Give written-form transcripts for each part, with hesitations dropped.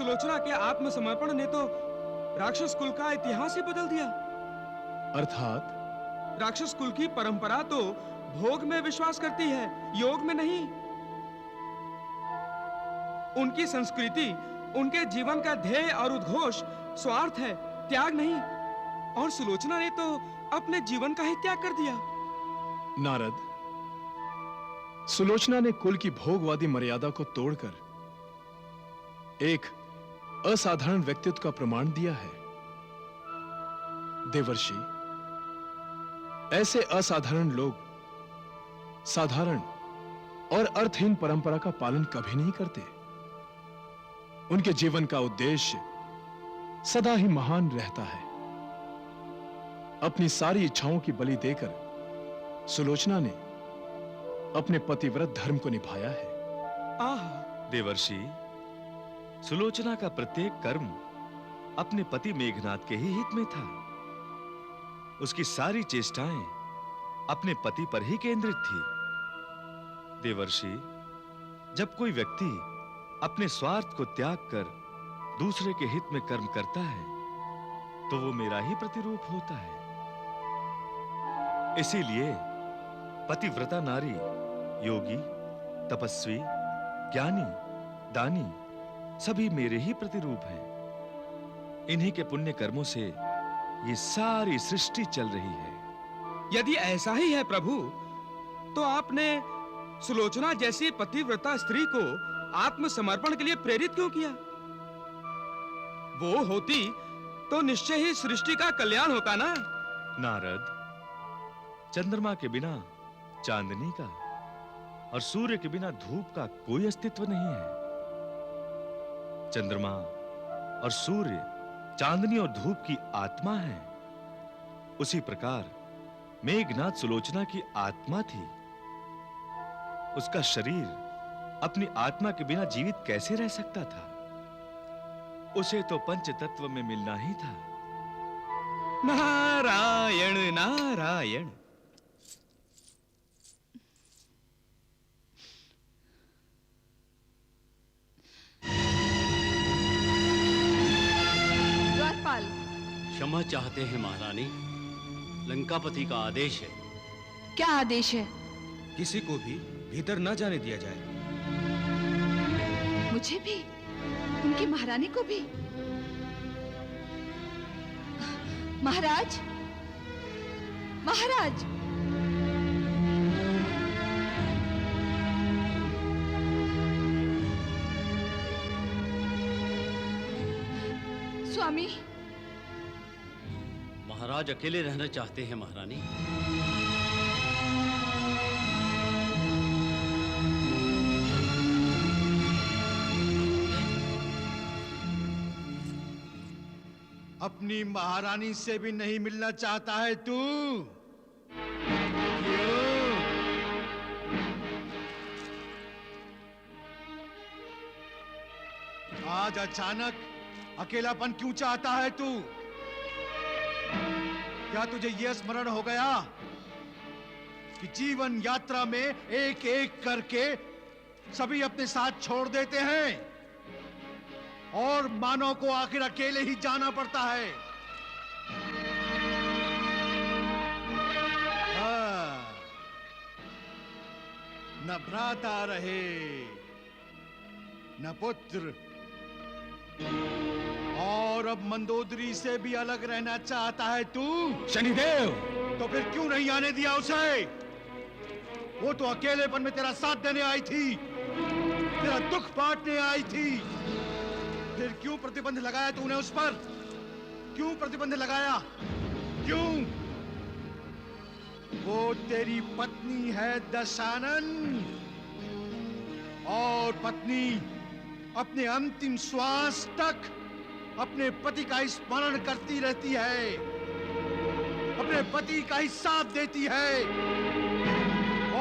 सुलोचना के आत्मसमर्पण ने तो राक्षस कुल का इतिहास ही बदल दिया। अर्थात राक्षस कुल की परंपरा तो भोग में विश्वास करती है, योग में नहीं। उनकी संस्कृति, उनके जीवन का ध्येय और उद्घोष स्वार्थ है, त्याग नहीं। और सुलोचना ने तो अपने जीवन का ही त्याग कर दिया। नारद, सुलोचना ने कुल की भोगवादी मर्यादा को तोड़कर एक असाधारण व्यक्तित्व का प्रमाण दिया है। देवर्षि, ऐसे असाधारण लोग साधारण और अर्थहीन परंपरा का पालन कभी नहीं करते। उनके जीवन का उद्देश्य सदा ही महान रहता है। अपनी सारी इच्छाओं की बलि देकर सुलोचना ने अपने पतिव्रत धर्म को निभाया है। देवर्षि, सुलोचना का प्रत्येक कर्म अपने पति मेघनाद के ही हित में था। उसकी सारी चेष्टाएं अपने पति पर ही केंद्रित थी। देवर्षि, जब कोई व्यक्ति अपने स्वार्थ को त्याग कर दूसरे के हित में कर्म करता है तो वो मेरा ही प्रतिरूप होता है। इसीलिए पतिव्रता नारी योगी, तपस्वी, ज्ञानी, दानी सभी मेरे ही प्रतिरूप हैं। इन्हीं के पुण्य कर्मों से ये सारी सृष्टि चल रही है। यदि ऐसा ही है प्रभु, तो आपने सुलोचना जैसी पतिव्रता स्त्री को आत्मसमर्पण के लिए प्रेरित क्यों किया? वो होती तो निश्चय ही सृष्टि का कल्याण होता ना। नारद, चंद्रमा के बिना चांदनी का और सूर्य के बिना धूप का कोई अस्तित्व नहीं है। चंद्रमा और सूर्य चांदनी और धूप की आत्मा है। उसी प्रकार मेघनाद सुलोचना की आत्मा थी। उसका शरीर अपनी आत्मा के बिना जीवित कैसे रह सकता था? उसे तो पंच तत्व में मिलना ही था। नारायण नारायण। द्वारपाल, क्षमा चाहते हैं महारानी, लंकापति का आदेश है। क्या आदेश है? किसी को भी भीतर न जाने दिया जाए। मुझे भी, उनकी महारानी को भी। महाराज, महाराज! स्वामी, महाराज अकेले रहना चाहते हैं महारानी। अपनी महारानी से भी नहीं मिलना चाहता है तू? क्यों? आज अचानक अकेलापन क्यों चाहता है तू? क्या तुझे यह स्मरण हो गया कि जीवन यात्रा में एक एक करके सभी अपने साथ छोड़ देते हैं और मानव को आखिर अकेले ही जाना पड़ता है? न भ्राता रहे, न पुत्र, और अब मंदोदरी से भी अलग रहना चाहता है तू? शनिदेव! तो फिर क्यों नहीं आने दिया उसे? वो तो अकेलेपन में तेरा साथ देने आई थी, तेरा दुख बांटने आई थी। फिर क्यों प्रतिबंध लगाया तूने उस पर? क्यों प्रतिबंध लगाया? क्यों? वो तेरी पत्नी है दशानन, और पत्नी अपने अंतिम श्वास तक अपने पति का ही स्मरण करती रहती है, अपने पति का ही साथ देती है,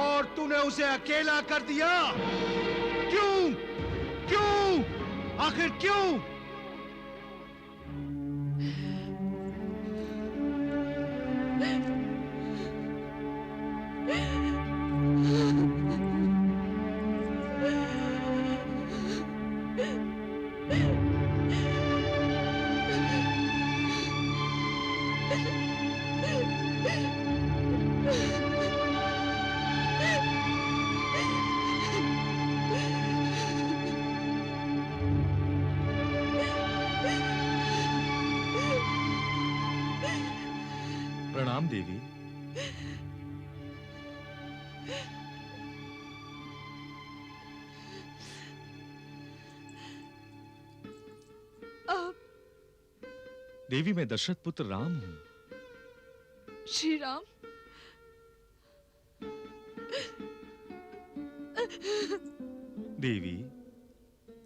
और तूने उसे अकेला कर दिया। क्यों? क्यों? आखिर क्यों? प्रणाम देवी। आप देवी, मैं दशरथ पुत्र राम हूं। श्री राम। देवी,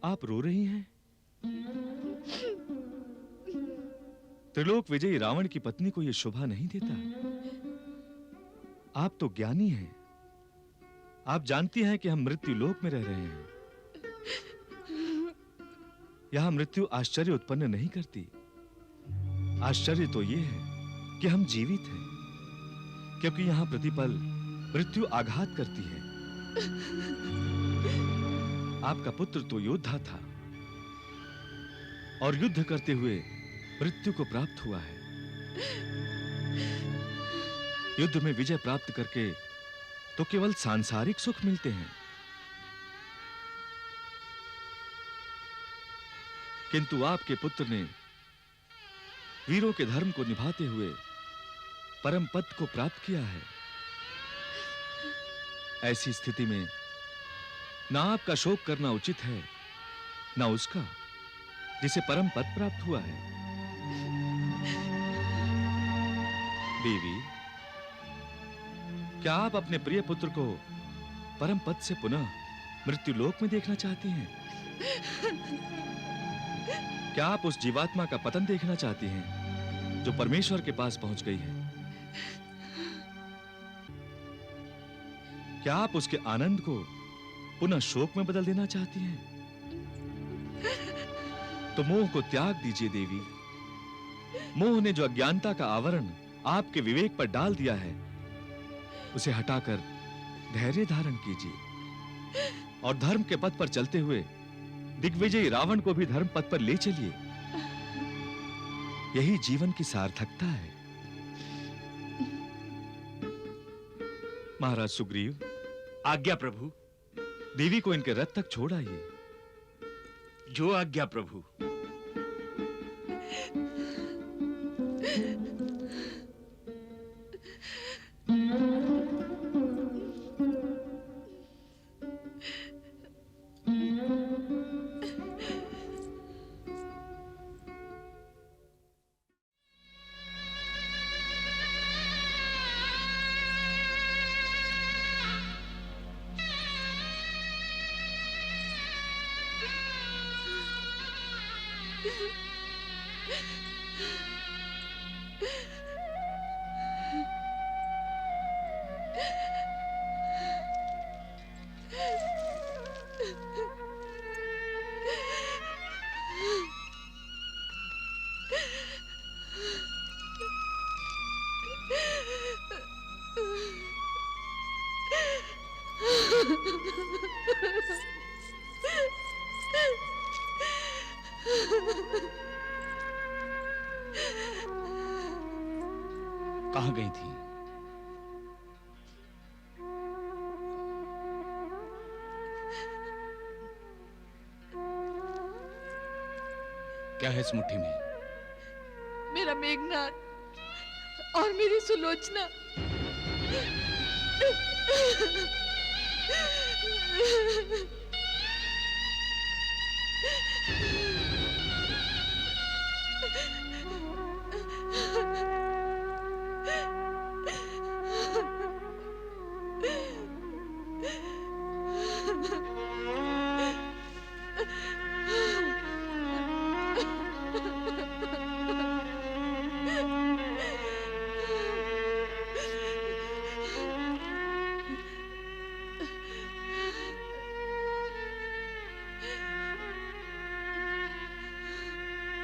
आप रो रही हैं? त्रिलोक विजयी रावण की पत्नी को यह शोभा नहीं देता। आप तो ज्ञानी हैं। आप जानती हैं कि हम मृत्यु लोक में रह रहे हैं। यहां मृत्यु आश्चर्य उत्पन्न नहीं करती। आश्चर्य तो यह है कि हम जीवित हैं, क्योंकि यहां प्रतिपल मृत्यु आघात करती है। आपका पुत्र तो योद्धा था और युद्ध करते हुए मृत्यु को प्राप्त हुआ है। युद्ध में विजय प्राप्त करके तो केवल सांसारिक सुख मिलते हैं, किंतु आपके पुत्र ने वीरों के धर्म को निभाते हुए परम पद को प्राप्त किया है। ऐसी स्थिति में ना आपका शोक करना उचित है, ना उसका जिसे परम पद प्राप्त हुआ है। देवी, क्या आप अपने प्रिय पुत्र को परम पद से पुनः मृत्यु लोक में देखना चाहती हैं? क्या आप उस जीवात्मा का पतन देखना चाहती हैं जो परमेश्वर के पास पहुंच गई है? क्या आप उसके आनंद को पुनः शोक में बदल देना चाहती हैं? तो मोह को त्याग दीजिए देवी। मोह ने जो अज्ञानता का आवरण आपके विवेक पर डाल दिया है, उसे हटाकर धैर्य धारण कीजिए और धर्म के पथ पर चलते हुए दिग्विजयी रावण को भी धर्म पथ पर ले चलिए। यही जीवन की सार्थकता है। महाराज सुग्रीव, आज्ञा प्रभु। देवी को इनके रथ तक छोड़ आइए। जो आज्ञा प्रभु। कहां गई थी? क्या है इस मुट्ठी में? मेरा मेघनाथ और मेरी सुलोचना।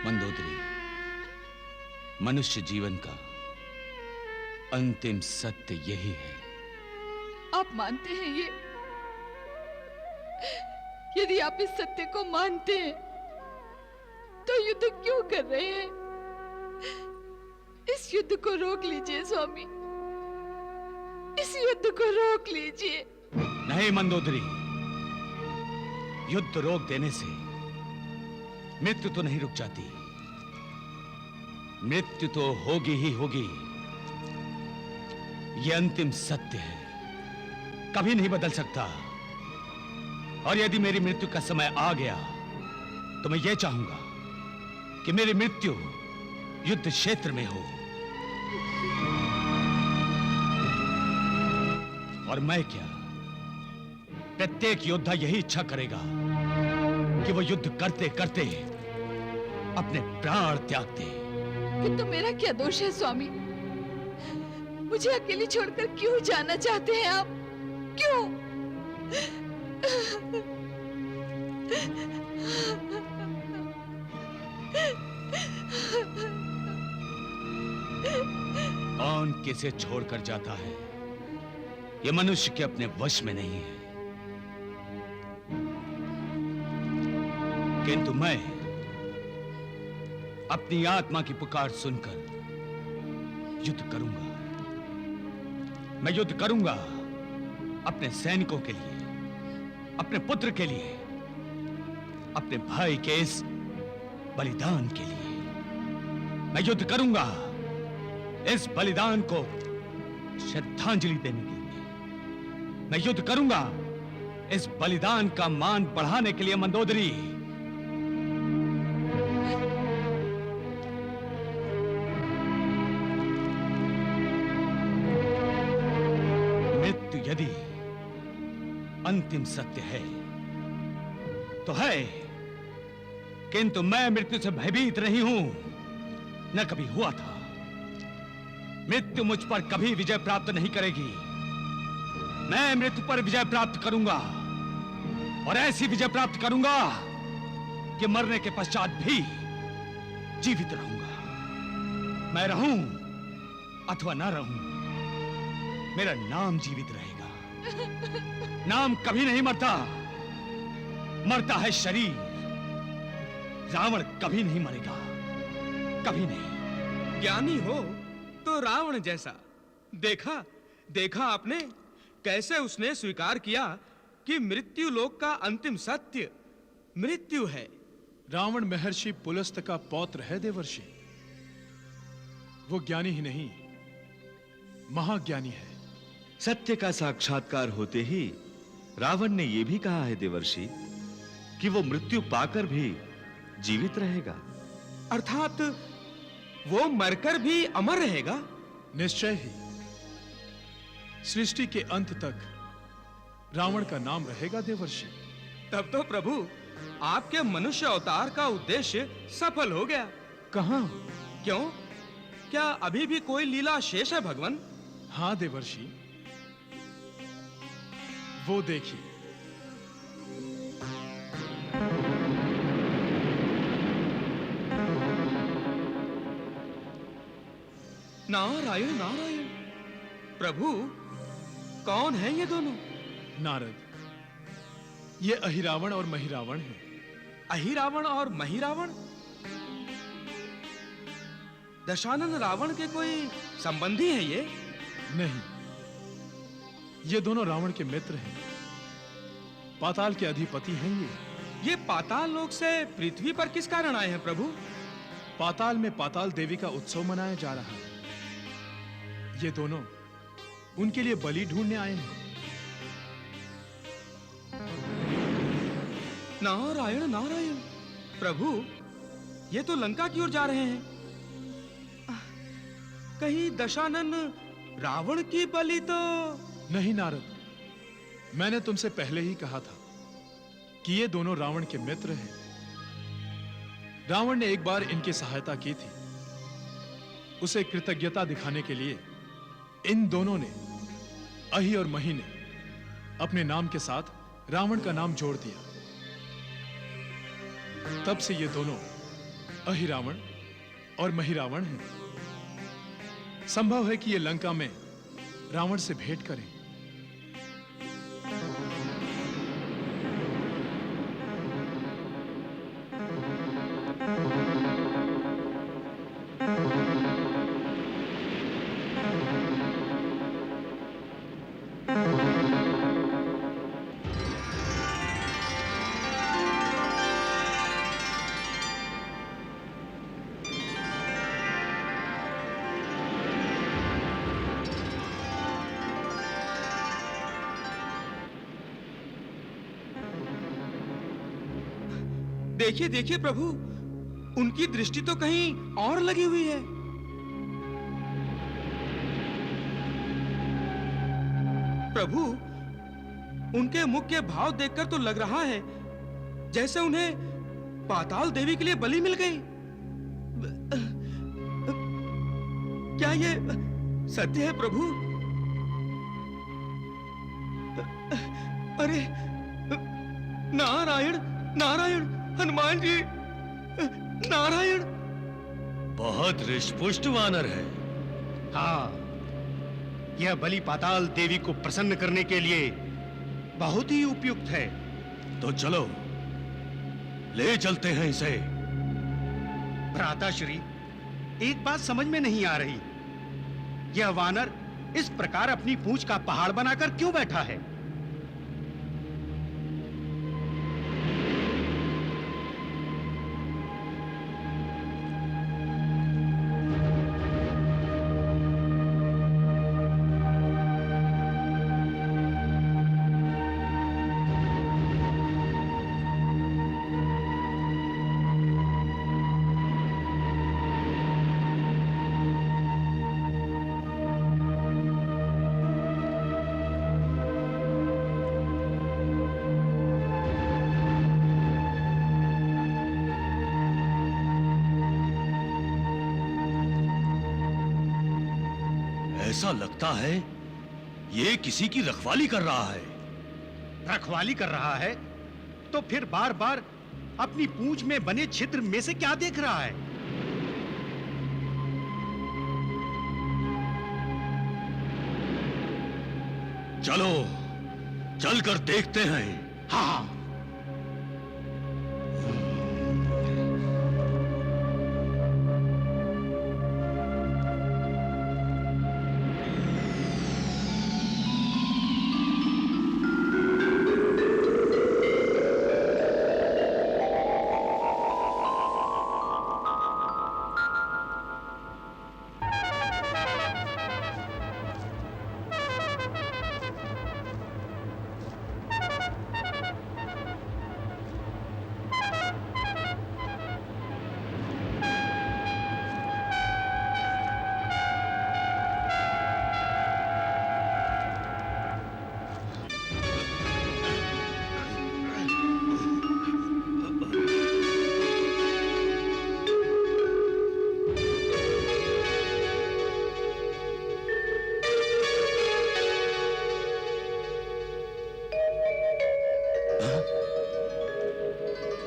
मंदोदरी, मनुष्य जीवन का अंतिम सत्य यही है। आप मानते हैं ये? यदि आप इस सत्य को मानते हैं तो युद्ध क्यों कर रहे हैं? इस युद्ध को रोक लीजिए स्वामी, इस युद्ध को रोक लीजिए। नहीं मंदोदरी, युद्ध रोक देने से मृत्यु तो नहीं रुक जाती। मृत्यु तो होगी ही होगी। ये अंतिम सत्य है, कभी नहीं बदल सकता। और यदि मेरी मृत्यु का समय आ गया तो मैं ये चाहूंगा कि मेरी मृत्यु युद्ध क्षेत्र में हो। और मैं क्या, प्रत्येक योद्धा यही इच्छा करेगा कि वो युद्ध करते करते अपने प्राण त्याग दे। किंतु मेरा क्या दोष है स्वामी? मुझे अकेली छोड़कर क्यों जाना चाहते हैं आप? क्यों? कौन किसे छोड़कर जाता है, ये मनुष्य के अपने वश में नहीं है। किंतु मैं अपनी आत्मा की पुकार सुनकर युद्ध करूंगा। मैं युद्ध करूंगा अपने सैनिकों के लिए, अपने पुत्र के लिए, अपने भाई के इस बलिदान के लिए। मैं युद्ध करूंगा इस बलिदान को श्रद्धांजलि देने के लिए। मैं युद्ध करूंगा इस बलिदान का मान बढ़ाने के लिए। मंदोदरी, मृत्यु यदि अंतिम सत्य है तो है, किंतु मैं मृत्यु से भयभीत नहीं हूं, न कभी हुआ था। मृत्यु मुझ पर कभी विजय प्राप्त नहीं करेगी। मैं मृत्यु पर विजय प्राप्त करूंगा, और ऐसी विजय प्राप्त करूंगा कि मरने के पश्चात भी जीवित रहूंगा। मैं रहूं अथवा ना रहूं, मेरा नाम जीवित रहेगा। नाम कभी नहीं मरता, मरता है शरीर। रावण कभी नहीं मरेगा, कभी नहीं। ज्ञानी हो तो रावण जैसा। देखा आपने कैसे उसने स्वीकार किया कि मृत्यु लोक का अंतिम सत्य मृत्यु है। रावण महर्षि पुलस्त का पौत्र है देवर्षि। वो ज्ञानी ही नहीं, महाज्ञानी है। सत्य का साक्षात्कार होते ही रावण ने यह भी कहा है देवर्षि कि वो मृत्यु पाकर भी जीवित रहेगा। अर्थात वो मरकर भी अमर रहेगा। निश्चय ही सृष्टि के अंत तक रावण का नाम रहेगा देवर्षि। तब तो प्रभु आपके मनुष्य अवतार का उद्देश्य सफल हो गया। कहां? क्यों? क्या अभी भी कोई लीला शेष है भगवान? हां देवर्षि, वो देखिए। नारायण नारायण। प्रभु कौन है ये दोनों? नारद, ये अहिरावण और महिरावण हैं। अहिरावण और महिरावण? दशानन रावण के कोई संबंधी हैं ये? नहीं, ये दोनों रावण के मित्र हैं। पाताल के अधिपति हैं ये। पाताल लोक से पृथ्वी पर किस कारण आए हैं प्रभु? पाताल में पाताल देवी का उत्सव मनाया जा रहा है। ये दोनों उनके लिए बलि ढूंढने आए हैं। नारायण नारायण। प्रभु ये तो लंका की ओर जा रहे हैं। कहीं दशानन रावण की बलि तो नहीं नारद, मैंने तुमसे पहले ही कहा था कि ये दोनों रावण के मित्र हैं। रावण ने एक बार इनकी सहायता की थी। उसे कृतज्ञता दिखाने के लिए इन दोनों ने, अहि और मही ने, अपने नाम के साथ रावण का नाम जोड़ दिया। तब से ये दोनों अहिरावण और महिरावण हैं। संभव है कि ये लंका में रावण से भेंट करें। देखिए देखिए प्रभु, उनकी दृष्टि तो कहीं और लगी हुई है। प्रभु, उनके मुख के भाव देखकर तो लग रहा है जैसे उन्हें पाताल देवी के लिए बलि मिल गई। क्या ये सत्य है प्रभु? अरे नारायण नारायण, हनुमान जी, नारायण। बहुत हृष्टपुष्ट वानर है। हाँ, यह बलि पाताल देवी को प्रसन्न करने के लिए बहुत ही उपयुक्त है। तो चलो ले चलते हैं इसे। भ्राताश्री, एक बात समझ में नहीं आ रही, यह वानर इस प्रकार अपनी पूंछ का पहाड़ बनाकर क्यों बैठा है? ऐसा लगता है ये किसी की रखवाली कर रहा है। रखवाली कर रहा है तो फिर बार बार अपनी पूंछ में बने छिद्र में से क्या देख रहा है? चलो चलकर देखते हैं। हाँ,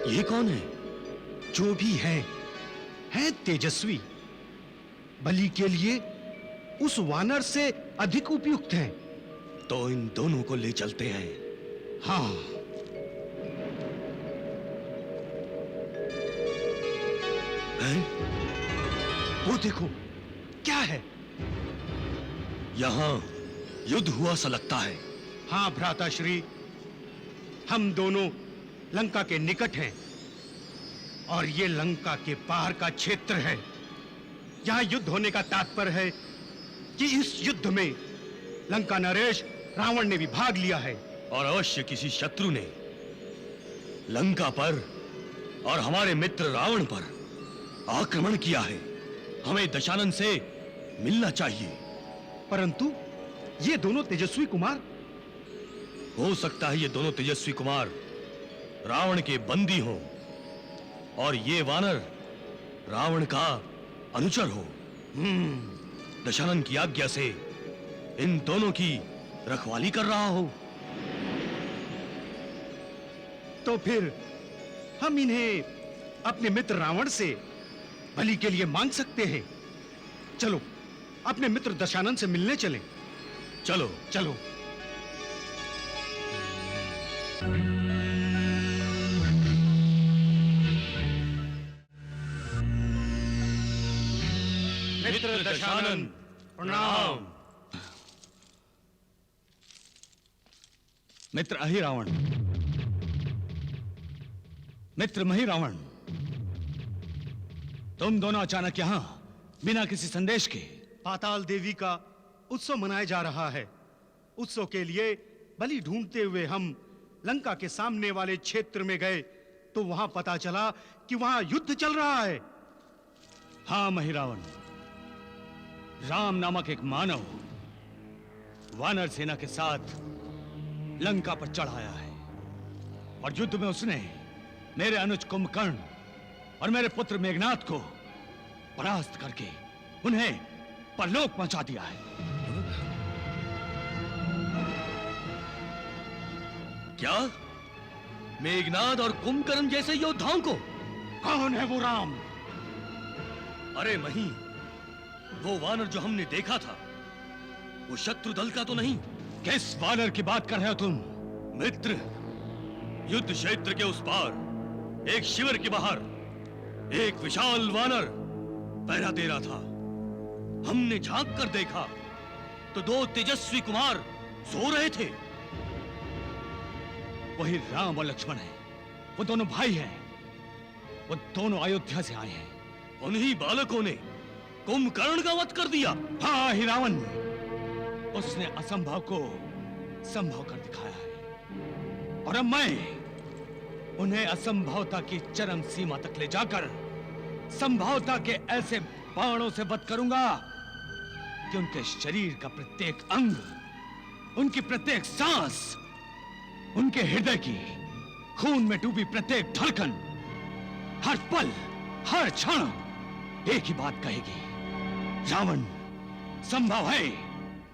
ये कौन है? जो भी है तेजस्वी, बलि के लिए उस वानर से अधिक उपयुक्त हैं। तो इन दोनों को ले चलते हैं। हाँ, हैं? वो देखो, क्या है? यहां युद्ध हुआ सा लगता है। हाँ भ्राताश्री, हम दोनों लंका के निकट हैं और ये लंका के बाहर का क्षेत्र है। यहां युद्ध होने का तात्पर्य है कि इस युद्ध में लंका नरेश रावण ने भी भाग लिया है। और अवश्य किसी शत्रु ने लंका पर और हमारे मित्र रावण पर आक्रमण किया है। हमें दशानन से मिलना चाहिए। परंतु ये दोनों तेजस्वी कुमार, हो सकता है ये दोनों तेजस्वी कुमार रावण के बंदी हों और ये वानर रावण का अनुचर हो। दशानन की आज्ञा से इन दोनों की रखवाली कर रहा हो। तो फिर हम इन्हें अपने मित्र रावण से बलि के लिए मांग सकते हैं। चलो अपने मित्र दशानन से मिलने चलें। चलो चलो। मित्र दशानन, प्रणाम। मित्र अहिरावण, मित्र महिरावण, तुम दोनों अचानक यहां बिना किसी संदेश के? पाताल देवी का उत्सव मनाया जा रहा है। उत्सव के लिए बलि ढूंढते हुए हम लंका के सामने वाले क्षेत्र में गए तो वहां पता चला कि वहां युद्ध चल रहा है। हाँ महिरावण, राम नामक एक मानव वानर सेना के साथ लंका पर चढ़ आया है और युद्ध में उसने मेरे अनुज कुंभकर्ण और मेरे पुत्र मेघनाद को परास्त करके उन्हें परलोक पहुंचा दिया है। क्या मेघनाद और कुंभकर्ण जैसे योद्धाओं को? कौन है वो राम? अरे मही, वो वानर जो हमने देखा था वो शत्रु दल का तो नहीं? किस वानर की बात कर रहे हो तुम? मित्र, युद्ध क्षेत्र के उस पार एक शिविर के बाहर एक विशाल वानर पहरा दे रहा था। हमने झांक कर देखा तो 2 तेजस्वी कुमार सो रहे थे। वही राम और लक्ष्मण है, वो दोनों भाई हैं। वो दोनों अयोध्या से आए हैं। उन्हीं बालकों ने कुंभकर्ण का वध कर दिया। हाँ ही रावण, उसने असंभव को संभव कर दिखाया है और अब मैं उन्हें असंभवता की चरम सीमा तक ले जाकर संभवता के ऐसे बाणों से वध करूंगा कि उनके शरीर का प्रत्येक अंग, उनकी प्रत्येक सांस, उनके हृदय की खून में डूबी प्रत्येक धड़कन हर पल हर क्षण एक ही बात कहेगी, रावण संभव है।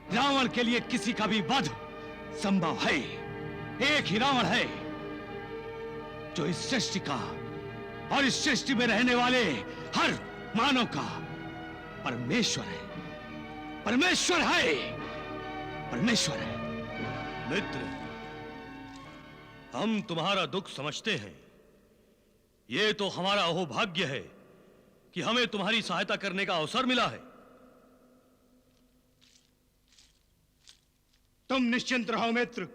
रावण के लिए किसी का भी वध संभव है। एक ही रावण है जो इस सृष्टि का और इस सृष्टि में रहने वाले हर मानव का परमेश्वर है। परमेश्वर है, परमेश्वर है। मित्र, हम तुम्हारा दुख समझते हैं। ये तो हमारा अहोभाग्य है कि हमें तुम्हारी सहायता करने का अवसर मिला है। तुम निश्चिंत रहो मित्र,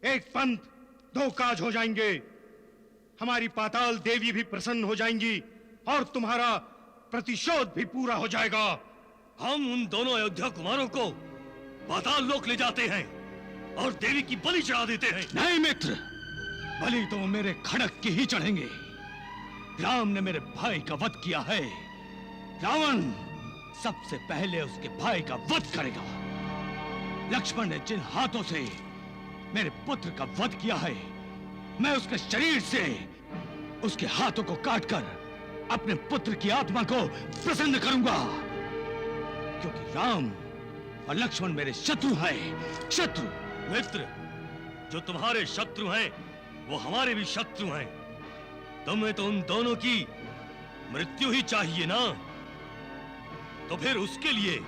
एक पंथ 2 काज हो जाएंगे। हमारी पाताल देवी भी प्रसन्न हो जाएंगी और तुम्हारा प्रतिशोध भी पूरा हो जाएगा। हम उन दोनों अयोध्या कुमारों को पाताल लोक ले जाते हैं और देवी की बलि चढ़ा देते हैं। नहीं मित्र, बलि तो मेरे खड़क की ही चढ़ेंगे। राम ने मेरे भाई का वध किया है। रावण सबसे पहले उसके भाई का वध करेगा। लक्ष्मण ने जिन हाथों से मेरे पुत्र का वध किया है, मैं उसके शरीर से उसके हाथों को काटकर अपने पुत्र की आत्मा को प्रसन्न करूंगा, क्योंकि राम और लक्ष्मण मेरे शत्रु हैं। शत्रु। मित्र, जो तुम्हारे शत्रु हैं वो हमारे भी शत्रु हैं। तुम्हें तो उन दोनों की मृत्यु ही चाहिए ना, तो फिर उसके लिए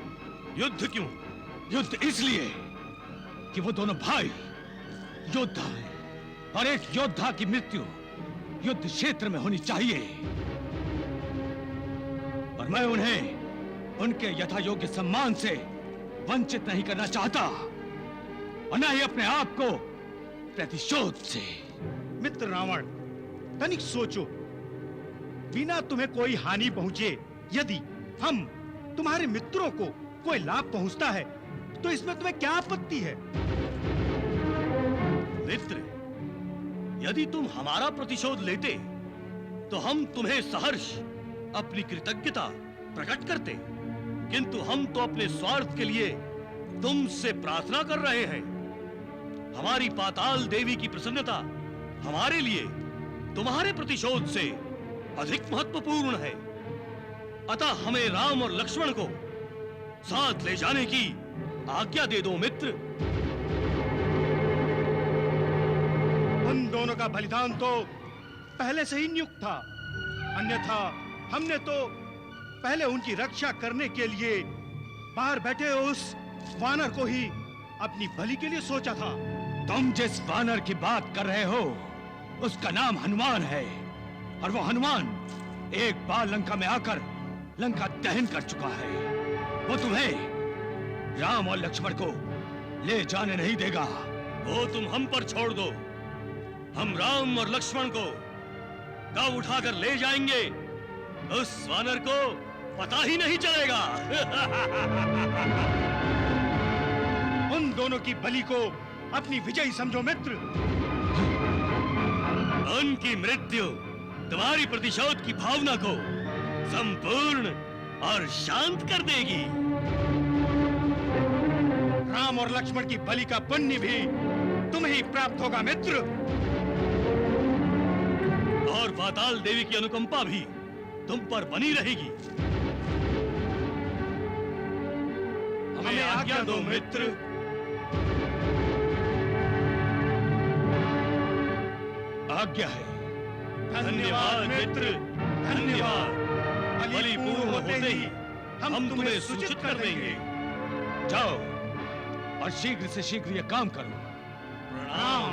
युद्ध क्यों? युद्ध इसलिए कि वो दोनों भाई योद्धा हैं और एक योद्धा की मृत्यु युद्ध क्षेत्र में होनी चाहिए और मैं उन्हें उनके यथा योग्य सम्मान से वंचित नहीं करना चाहता और न ही अपने आप को प्रतिशोध से। मित्र रावण, तनिक सोचो, बिना तुम्हें कोई हानि पहुंचे यदि हम तुम्हारे मित्रों को कोई लाभ पहुंचता है तो इसमें तुम्हें क्या आपत्ति है? मित्र, यदि तुम हमारा प्रतिशोध लेते तो हम तुम्हें सहर्ष अपनी कृतज्ञता प्रकट करते, किंतु हम तो अपने स्वार्थ के लिए तुमसे प्रार्थना कर रहे हैं। हमारी पाताल देवी की प्रसन्नता हमारे लिए तुम्हारे प्रतिशोध से अधिक महत्वपूर्ण है। अतः हमें राम और लक्ष्मण को साथ ले जाने की आज्ञा दे दो मित्र। उन दोनों का बलिदान तो पहले से ही नियुक्त था, अन्यथा हमने तो पहले उनकी रक्षा करने के लिए बाहर बैठे उस वानर को ही अपनी बलि के लिए सोचा था। तुम जिस वानर की बात कर रहे हो उसका नाम हनुमान है और वो हनुमान एक बार लंका में आकर लंका दहन कर चुका है। वो तुम्हें राम और लक्ष्मण को ले जाने नहीं देगा। वो तुम हम पर छोड़ दो। हम राम और लक्ष्मण को कब उठाकर ले जाएंगे उस वानर को पता ही नहीं चलेगा। उन दोनों की बलि को अपनी विजयी समझो मित्र। उनकी मृत्यु तुम्हारी प्रतिशोध की भावना को संपूर्ण और शांत कर देगी। राम और लक्ष्मण की बलि का पुण्य भी तुम्हें ही प्राप्त होगा मित्र। और पाताल देवी की अनुकंपा भी तुम पर बनी रहेगी। हमें आज्ञा दो मित्र। आज्ञा है। धन्यवाद मित्र, धन्यवाद। बलि पूर्ण होते ही हम तुम्हें सूचित कर देंगे। जाओ और शीघ्र से शीघ्र यह काम करो। प्रणाम।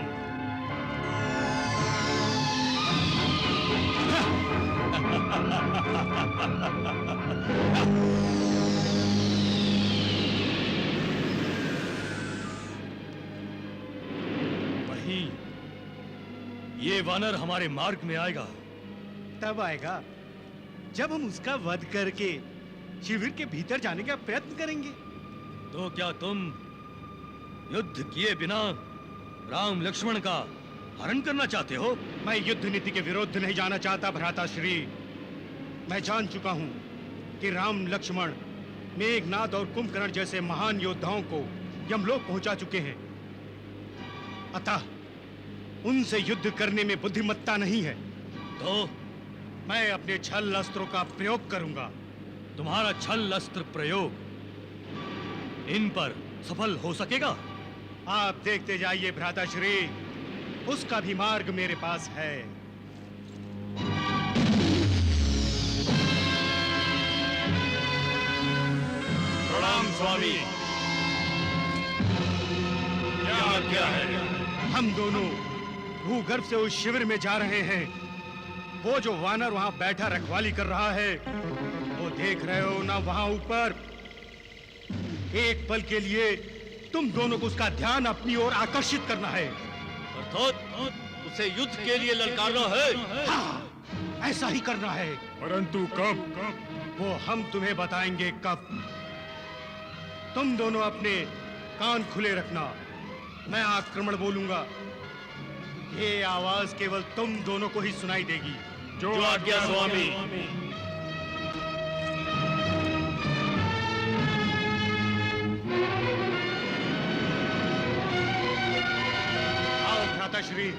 वही ये वानर हमारे मार्ग में आएगा। तब आएगा जब हम उसका वध करके शिविर के भीतर जाने का प्रयत्न करेंगे। तो क्या तुम युद्ध किए बिना राम लक्ष्मण का हरण करना चाहते हो? मैं युद्ध नीति के विरुद्ध नहीं जाना चाहता भ्राताश्री। मैं जान चुका हूं कि राम लक्ष्मण मेघनाद और कुंभकर्ण जैसे महान योद्धाओं को यमलोक पहुंचा चुके हैं। अतः उनसे युद्ध करने में बुद्धिमत्ता नहीं है। तो मैं अपने छल अस्त्रों का प्रयोग करूंगा। तुम्हारा छल अस्त्र प्रयोग इन पर सफल हो सकेगा? आप देखते जाइए भ्राताश्री, उसका भी मार्ग मेरे पास है। प्रणाम स्वामी। क्या है? हम दोनों भूगर्भ से उस शिविर में जा रहे हैं। वो जो वानर वहां बैठा रखवाली कर रहा है, वो देख रहे हो ना, वहां ऊपर एक पल के लिए तुम दोनों को उसका ध्यान अपनी ओर आकर्षित करना है। अर्थात उसे युद्ध के लिए ललकारना है। हाँ, ऐसा ही करना है। परंतु कब? वो हम तुम्हें बताएंगे कब। तुम दोनों अपने कान खुले रखना। मैं आक्रमण बोलूंगा, ये आवाज केवल तुम दोनों को ही सुनाई देगी। जो आज्ञा स्वामी। आओ भ्राताश्री।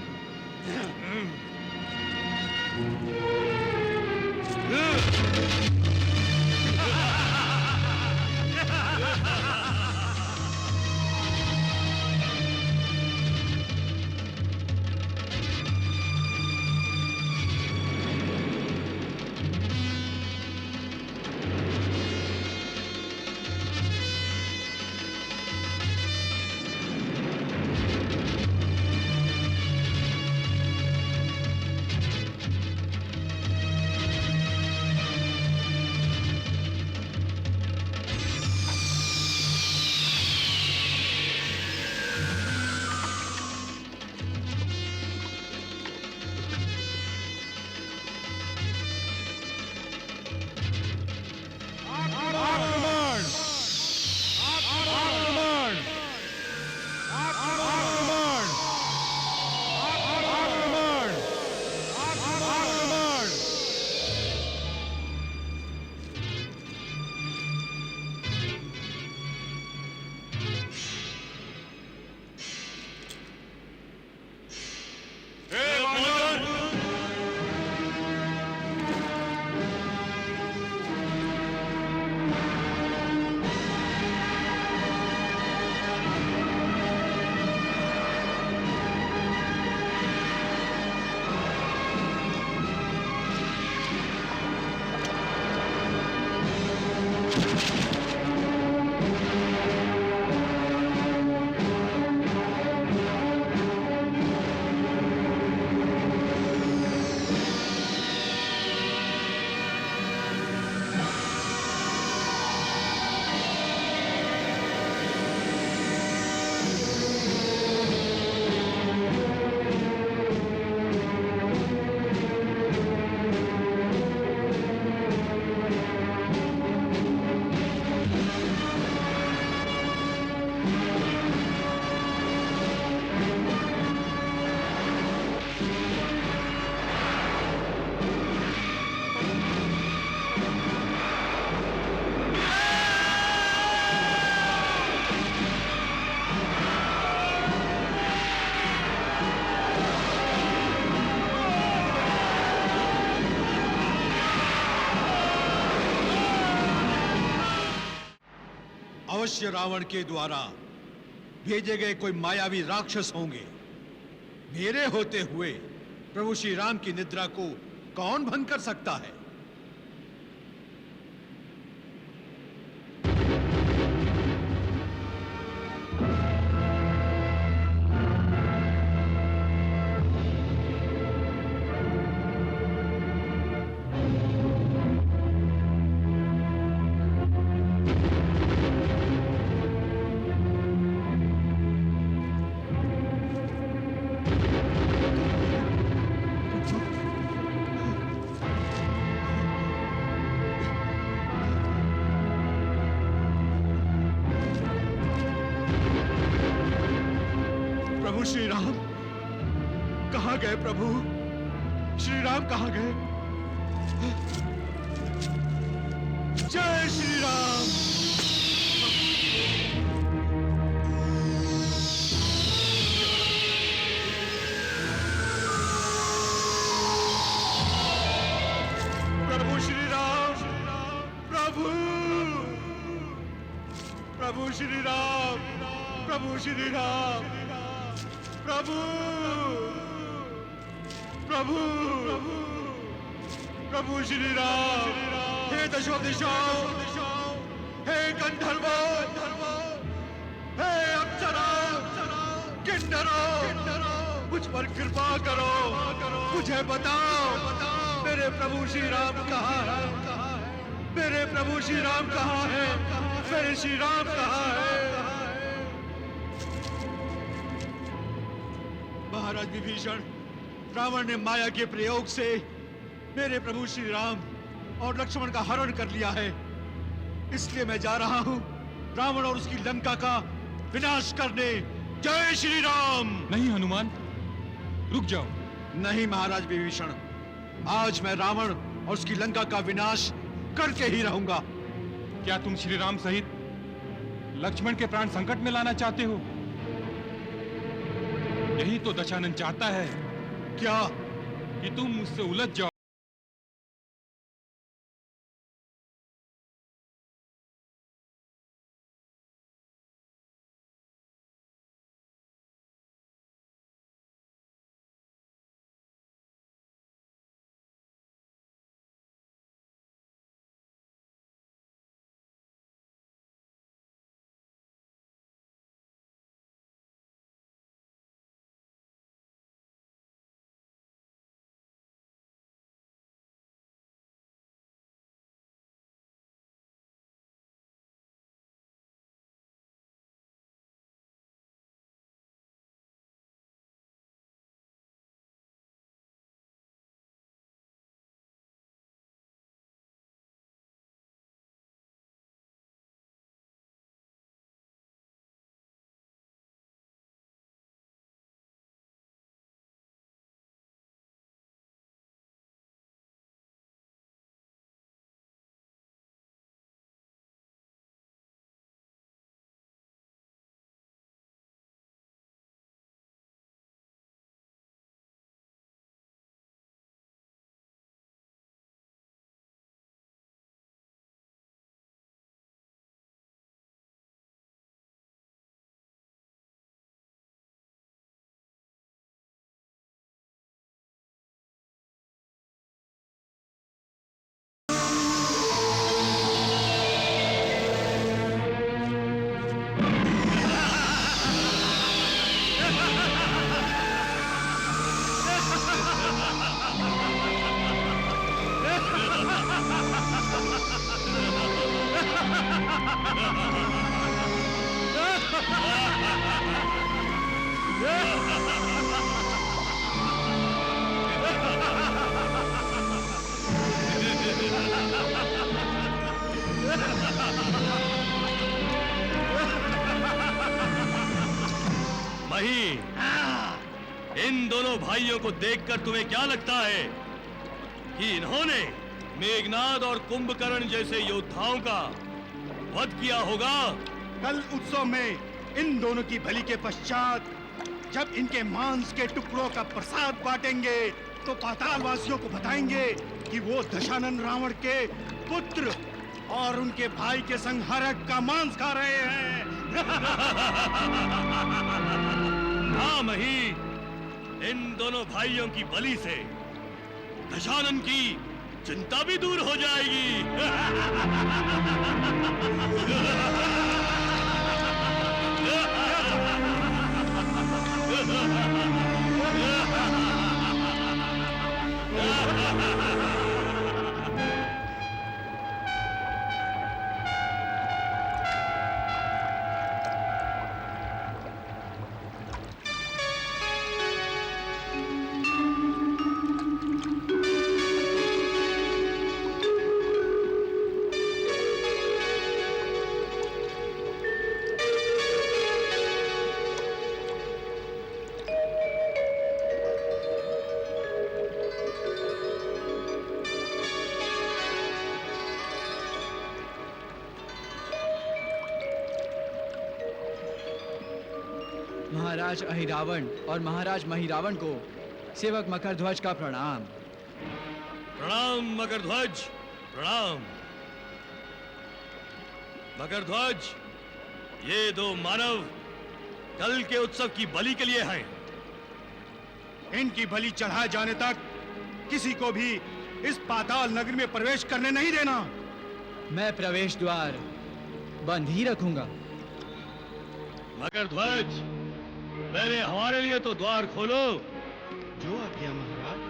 अवश्य रावण के द्वारा भेजे गए कोई मायावी राक्षस होंगे। मेरे होते हुए प्रभु श्री राम की निद्रा को कौन भंग कर सकता है? प्रभु श्री राम कहां गए? प्रभु श्री राम कहां गए? जय श्री राम। प्रभु श्री राम, प्रभु प्रभु श्री राम, प्रभु श्री राम, प्रभु प्रभु प्रभु श्री राम। हे दशो दिशाओं, हे गंधर्वो, हे अप्सरा, किन्नरों, मुझ पर कृपा करो, मुझे बताओ मेरे प्रभु श्री राम कहाँ है? मेरे प्रभु श्री राम कहाँ है? मेरे श्री राम कहाँ है? महाराज विभीषण, रावण ने माया के प्रयोग से मेरे प्रभु श्री राम और लक्ष्मण का हरण कर लिया है। इसलिए मैं जा रहा हूं रावण और उसकी लंका का विनाश करने। जय श्री राम। नहीं हनुमान, रुक जाओ। नहीं महाराज विभीषण, आज मैं रावण और उसकी लंका का विनाश करके ही रहूंगा। क्या तुम श्री राम सहित लक्ष्मण के प्राण संकट में लाना चाहते हो? यही तो दशानन चाहता है। क्या? कि तुम मुझसे उलझ जाओ। मही, इन दोनों भाइयों को देखकर तुम्हें क्या लगता है कि इन्होंने मेघनाद और कुंभकर्ण जैसे योद्धाओं का वध किया होगा? कल उत्सव में इन दोनों की बलि के पश्चात जब इनके मांस के टुकड़ों का प्रसाद बांटेंगे तो पाताल वासियों को बताएंगे कि वो दशानन रावण के पुत्र और उनके भाई के संग हरक का मांस खा रहे हैं। हाँ मही, इन दोनों भाइयों की बलि से दशानन की चिंता भी दूर हो जाएगी। महाराज अहिरावण और महाराज महिरावण को सेवक मकरध्वज का प्रणाम। प्रणाम मकरध्वज, प्रणाम। मकरध्वज, ये दो मानव कल के उत्सव की बलि के लिए हैं। इनकी बलि चढ़ाए जाने तक किसी को भी इस पाताल नगरी में प्रवेश करने नहीं देना। मैं प्रवेश द्वार बंद ही रखूंगा। मकरध्वज, पहले हमारे लिए तो द्वार खोलो। जो आज्ञा महाराज।